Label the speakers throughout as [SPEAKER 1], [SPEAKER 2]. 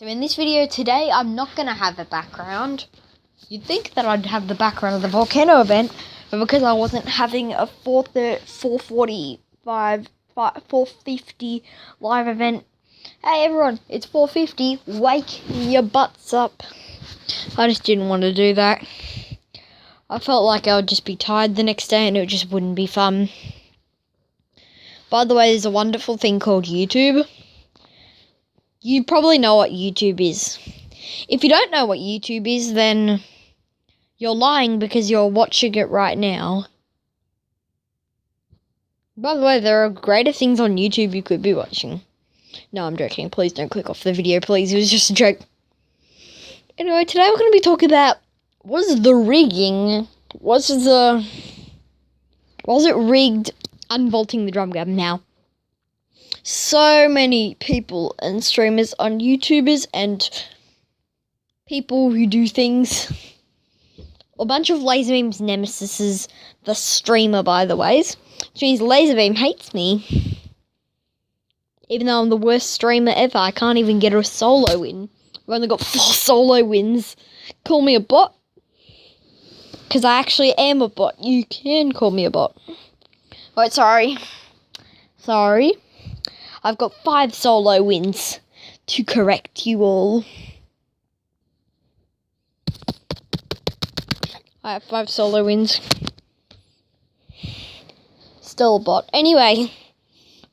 [SPEAKER 1] So in this video today, I'm not going to have a background. You'd think that I'd have the background of the Volcano event, but because I wasn't having a 450 live event, hey everyone, it's 4:50, wake your butts up. I just didn't want to do that. I felt like I would just be tired the next day and it just wouldn't be fun. By the way, there's a wonderful thing called YouTube. You probably know what YouTube is. If you don't know what YouTube is, then you're lying because you're watching it right now. By the way, there are greater things on YouTube you could be watching. No, I'm joking. Please don't click off the video, please. It was just a joke. Anyway, today we're going to be talking about was it rigged unvaulting the drum gun? Now, so many people and streamers on YouTubers and people who do things. A bunch of Laserbeam's nemesises, the streamer, by the way, which means Laserbeam hates me. Even though I'm the worst streamer ever, I can't even get a solo win. I've only got 4 solo wins. Call me a bot. Because I actually am a bot. You can call me a bot. Wait, sorry. I've got 5 solo wins to correct you all. I have 5 solo wins. Still a bot. Anyway,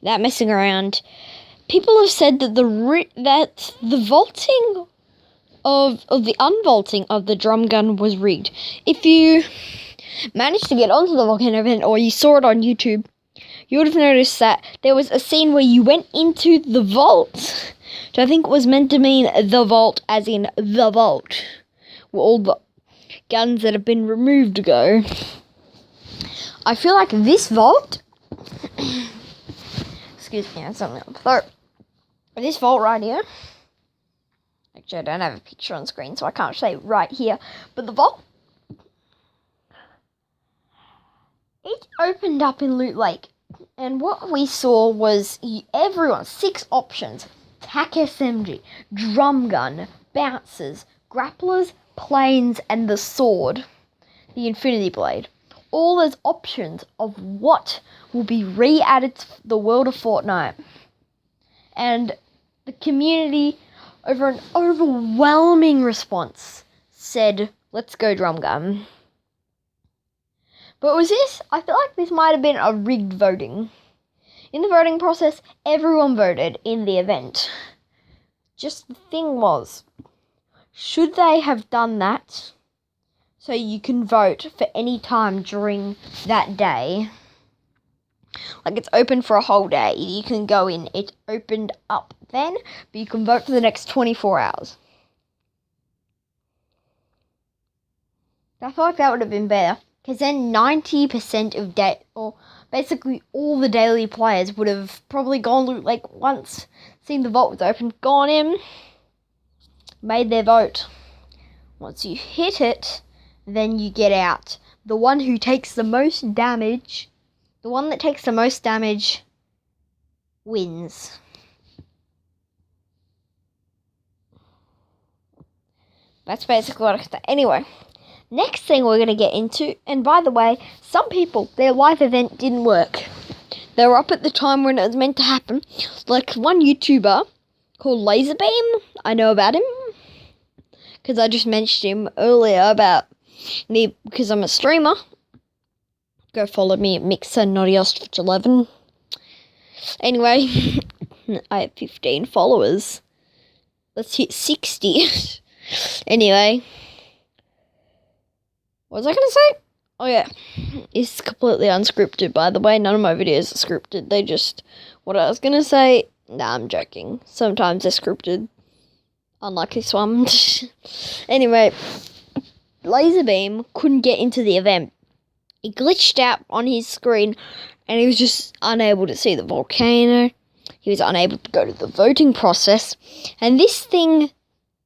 [SPEAKER 1] without messing around, people have said that the vaulting of the unvaulting of the drum gun was rigged. If you managed to get onto the Volcano event or you saw it on YouTube, you would have noticed that there was a scene where you went into the vault, which I think was meant to mean the vault, as in the vault, where all the guns that have been removed go. I feel like this vault, excuse me, I have something on the throat. This vault right here, actually I don't have a picture on screen, so I can't say right here, but the vault, it opened up in Loot Lake. And what we saw was everyone, 6 options: TAC SMG, drum gun, bouncers, grapplers, planes, and the sword, the Infinity Blade. All those options of what will be re-added to the world of Fortnite. And the community, over an overwhelming response, said, let's go drum gun. But was this? I feel like this might have been a rigged voting. In the voting process, everyone voted in the event. Just the thing was, should they have done that so you can vote for any time during that day? Like, it's open for a whole day. You can go in. It opened up then, but you can vote for the next 24 hours. I feel like that would have been better. Because then 90% of basically all the daily players would have probably gone Loot Lake once, seen the vault was open, gone in, made their vote. Once you hit it, then you get out. The one who takes the most damage, the one that takes the most damage wins. That's basically what I can say. Anyway. Next thing we're going to get into, and by the way, some people, their live event didn't work. They were up at the time when it was meant to happen. Like one YouTuber called Laserbeam, I know about him, because I just mentioned him earlier about me, because I'm a streamer. Go follow me at Mixer Naughty Ostrich 11. Anyway, I have 15 followers. Let's hit 60. Anyway. What was I going to say? Oh, yeah. It's completely unscripted, by the way. None of my videos are scripted. They just... What I was going to say... Nah, I'm joking. Sometimes they're scripted. Unlike this one. Anyway. Laserbeam couldn't get into the event. It glitched out on his screen, and he was just unable to see the volcano. He was unable to go to the voting process. And this thing...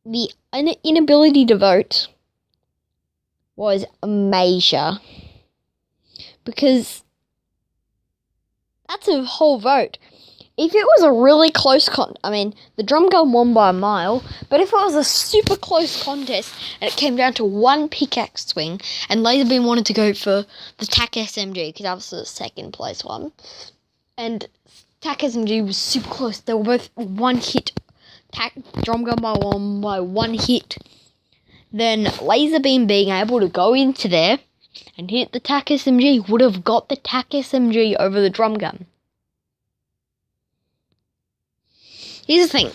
[SPEAKER 1] The inability to vote... was major, because that's a whole vote. if it was a really close the drum gun won by a mile, but if it was a super close contest and it came down to one pickaxe swing and Laserbeam wanted to go for the TAC SMG because that was the second place one, and TAC SMG was super close, they were both one hit, drum gun by one hit, then Laserbeam being able to go into there and hit the TAC SMG would have got the TAC SMG over the drum gun. Here's the thing.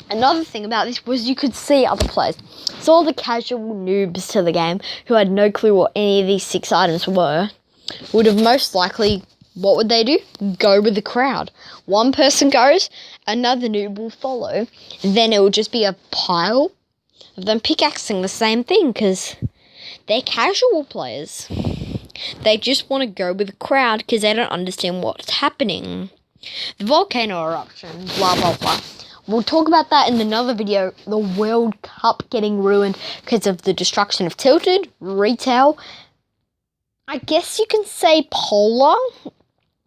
[SPEAKER 1] Another thing about this was you could see other players. So all the casual noobs to the game who had no clue what any of these 6 items were would have most likely, what would they do? Go with the crowd. One person goes, another noob will follow. Then it will just be a pile of them pickaxing the same thing because they're casual players. They just want to go with the crowd because they don't understand what's happening. The volcano eruption, blah, blah, blah. We'll talk about that in another video. The World Cup getting ruined because of the destruction of Tilted, Retail. I guess you can say Polar,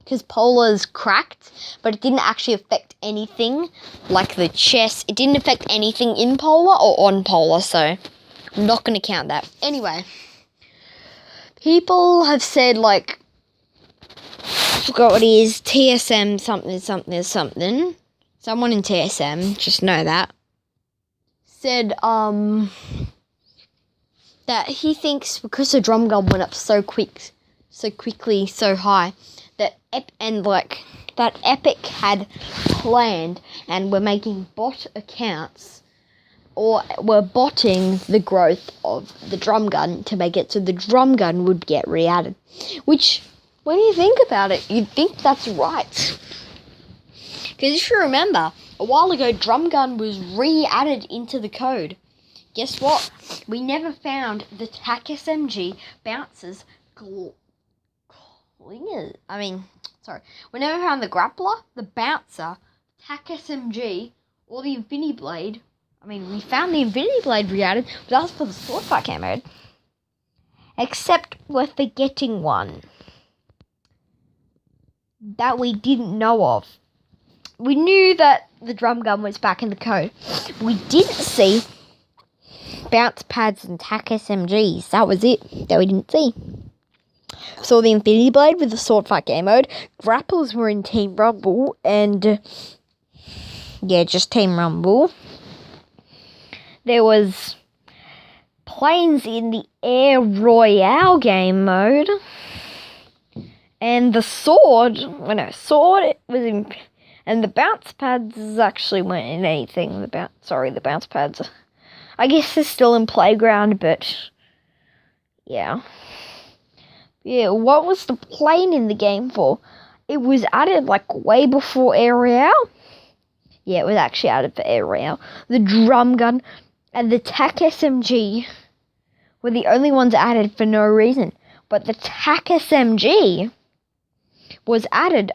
[SPEAKER 1] because Polar's cracked, but it didn't actually affect anything, like the chess. It didn't affect anything in Polar or on Polar, so I'm not going to count that. Anyway, people have said, like, I forgot what it is, TSM something. Someone in TSM, just know that, said that he thinks because the drum gun went up so quickly, so high, that Epic had planned and were making bot accounts or were botting the growth of the drum gun to make it so the drum gun would get re-added. Which, when you think about it, you'd think that's right. Because if you remember, a while ago, drum gun was re-added into the code. Guess what? We never found the TAC SMG bouncers clingers. We never found the grappler, the bouncer, TAC SMG, or the Infinity Blade. We found the Infinity Blade re-added, but that was for the sword fight game mode. Except we're forgetting one that we didn't know of. We knew that the drum gun was back in the code. We didn't see bounce pads and TAC SMGs. That was it that we didn't see. Saw the Infinity Blade with the sword fight game mode. Grapples were in Team Rumble and just Team Rumble. There was planes in the Air Royale game mode. And the sword was in, and the bounce pads actually weren't in anything. The bounce pads. I guess they're still in Playground, but yeah. Yeah, what was the plane in the game for? It was added way before Air Royale. Yeah, it was actually added for Air Royale. The drum gun and the TAC SMG were the only ones added for no reason. But the TAC SMG was added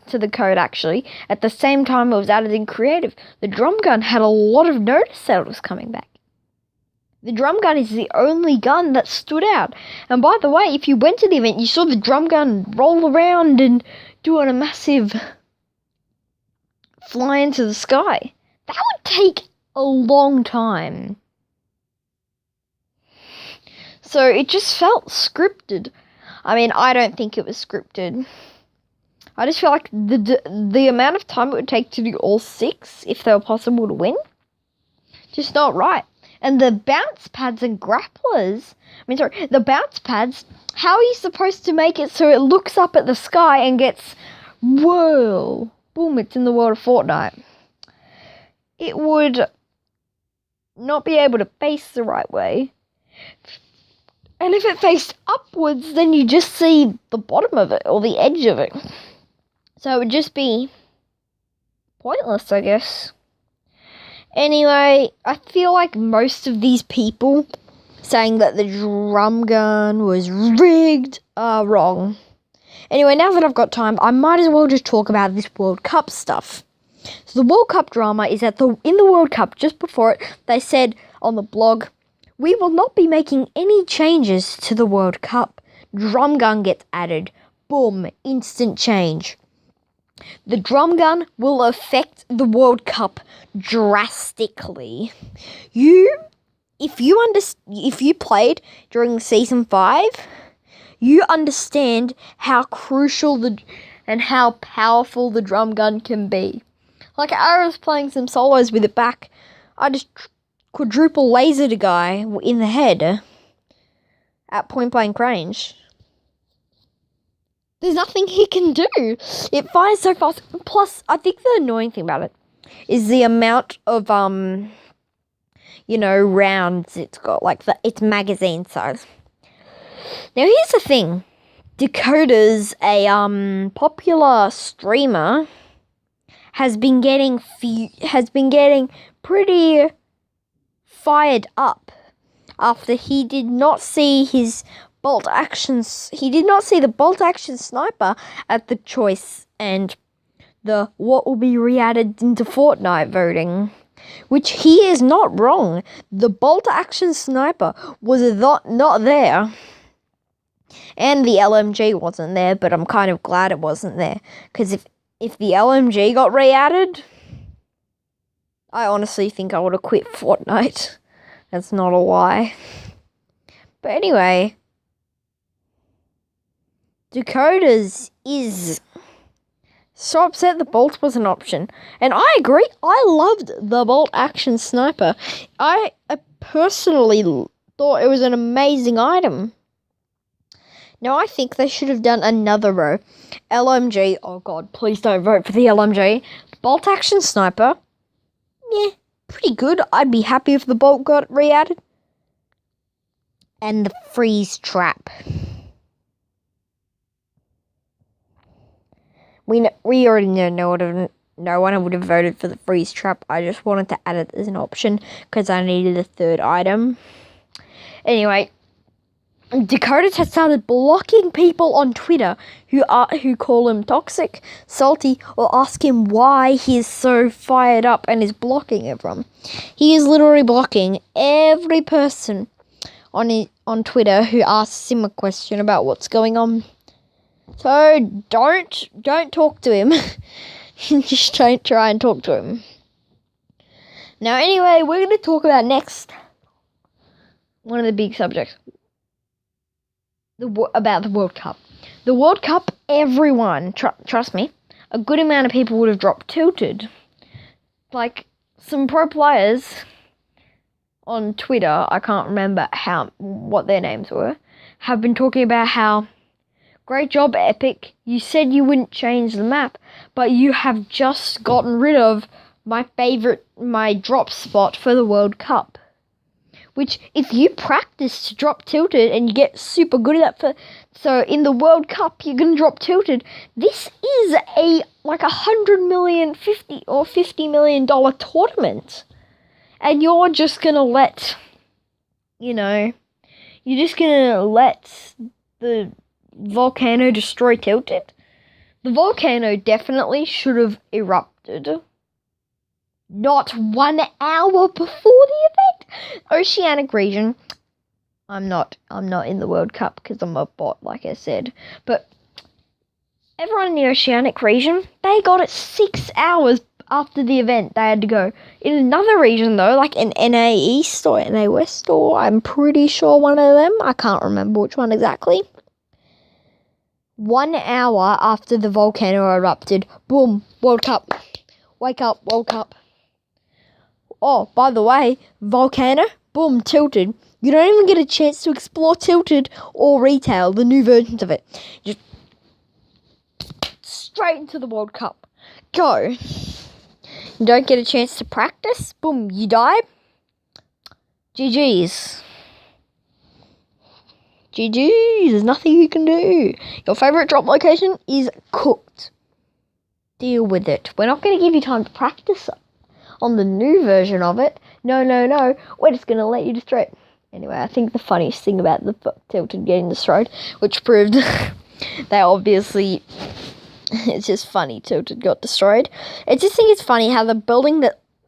[SPEAKER 1] to the code actually at the same time it was added in creative. The drum gun had a lot of notice that it was coming back. The drum gun is the only gun that stood out. And by the way, if you went to the event, you saw the drum gun roll around and doing a massive fly into the sky. That would take a long time. So it just felt scripted. I don't think it was scripted. I just feel like the amount of time it would take to do all 6, if they were possible to win, just not right. And the bounce pads and grapplers, the bounce pads, how are you supposed to make it so it looks up at the sky and gets, whoa, boom, it's in the world of Fortnite. It would not be able to face the right way. And if it faced upwards, then you just see the bottom of it or the edge of it. So it would just be pointless, I guess. Anyway, I feel like most of these people saying that the drum gun was rigged are wrong. Anyway, now that I've got time, I might as well just talk about this World Cup stuff. So the World Cup drama is that in the World Cup, just before it, they said on the blog, we will not be making any changes to the World Cup. Drum gun gets added. Boom, instant change. The drum gun will affect the World Cup drastically. If you played during season 5, you understand how crucial and how powerful the drum gun can be. Like, I was playing some solos with it back. I just quadruple lasered a guy in the head at point blank range. There's nothing he can do. It fires so fast. Plus, I think the annoying thing about it is the amount of rounds it's got, like its magazine size. Now here's the thing. Dakotaz, a popular streamer, has been getting pretty fired up after he did not see the bolt action sniper at the choice and the what will be re-added into Fortnite voting, which he is not wrong. The bolt action sniper was not there, and the LMG wasn't there, but I'm kind of glad it wasn't there, because if the LMG got re-added, I honestly think I would have quit Fortnite. That's not a lie. But anyway, Dakotaz is so upset the bolt was an option. And I agree, I loved the bolt action sniper. I personally thought it was an amazing item. Now I think they should have done another row. LMG, oh god, please don't vote for the LMG. Bolt action sniper, yeah, pretty good. I'd be happy if the bolt got re-added. And the freeze trap. We already know no one would have voted for the freeze trap. I just wanted to add it as an option because I needed a third item. Anyway, Dakotaz has started blocking people on Twitter who call him toxic, salty, or ask him why he is so fired up and is blocking everyone. He is literally blocking every person on Twitter who asks him a question about what's going on. So don't talk to him. Just don't try and talk to him. Now anyway, we're going to talk about next one of the big subjects. About the World Cup. The World Cup, everyone, trust me, a good amount of people would have dropped tilted. Like, some pro players on Twitter, I can't remember what their names were, have been talking about how, great job, Epic, you said you wouldn't change the map, but you have just gotten rid of my drop spot for the World Cup. Which, if you practice to drop tilted and you get super good at that, so in the World Cup you're gonna drop tilted. This is like $100 million, $50 million tournament, and you're just gonna let, you're just gonna let the volcano destroy tilted. The volcano definitely should have erupted. Not 1 hour before the event. Oceanic region. I'm not in the World Cup because I'm a bot, like I said. But everyone in the Oceanic region, they got it 6 hours after the event. They had to go. In another region though, like in NA East or NA West, or I'm pretty sure one of them, I can't remember which one exactly. 1 hour after the volcano erupted, boom, World Cup. Wake up, World Cup. Oh, by the way, Volcano, boom, tilted. You don't even get a chance to explore tilted or retail, the new versions of it. Just straight into the World Cup. Go. You don't get a chance to practice, boom, you die. GG's. GG's, there's nothing you can do. Your favourite drop location is cooked. Deal with it. We're not going to give you time to practice on the new version of it. No. We're just going to let you destroy it. Anyway, I think the funniest thing about the tilted getting destroyed, which proved that obviously it's just funny tilted got destroyed. I just think it's funny how the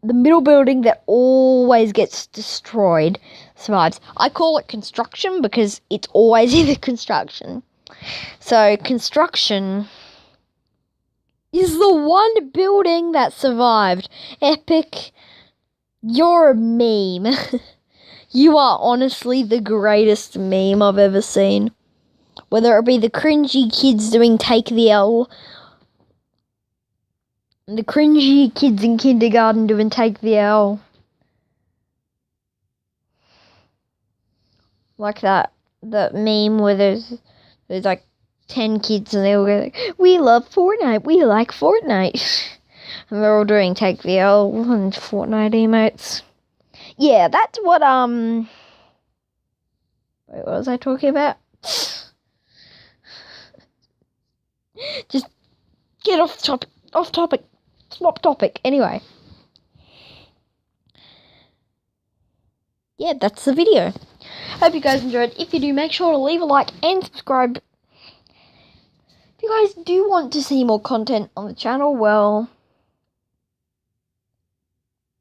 [SPEAKER 1] middle building that always gets destroyed survives. I call it construction because it's always in the construction. So construction is the one building that survived. Epic. You're a meme. You are honestly the greatest meme I've ever seen. Whether it be the cringy kids doing Take the L, the cringy kids in kindergarten doing Take the L. Like that meme where there's like 10 kids and they all go like, we love Fortnite, we like Fortnite. And they're all doing Take the L and Fortnite emotes. Yeah, that's what, wait, what was I talking about? Just get off topic, swap topic, anyway. Yeah, that's the video. Hope you guys enjoyed. If you do, make sure to leave a like and subscribe. If you guys do want to see more content on the channel, well,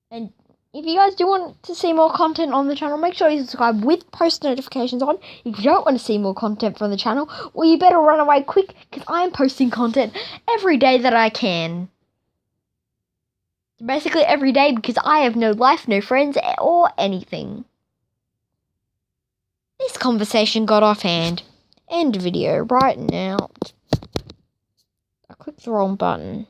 [SPEAKER 1] and if you guys do want to see more content on the channel, make sure you subscribe with post notifications on. If you don't want to see more content from the channel, well, you better run away quick, because I am posting content every day that I can. Basically every day, because I have no life, no friends, or anything. This conversation got off hand. End video right now. I clicked the wrong button.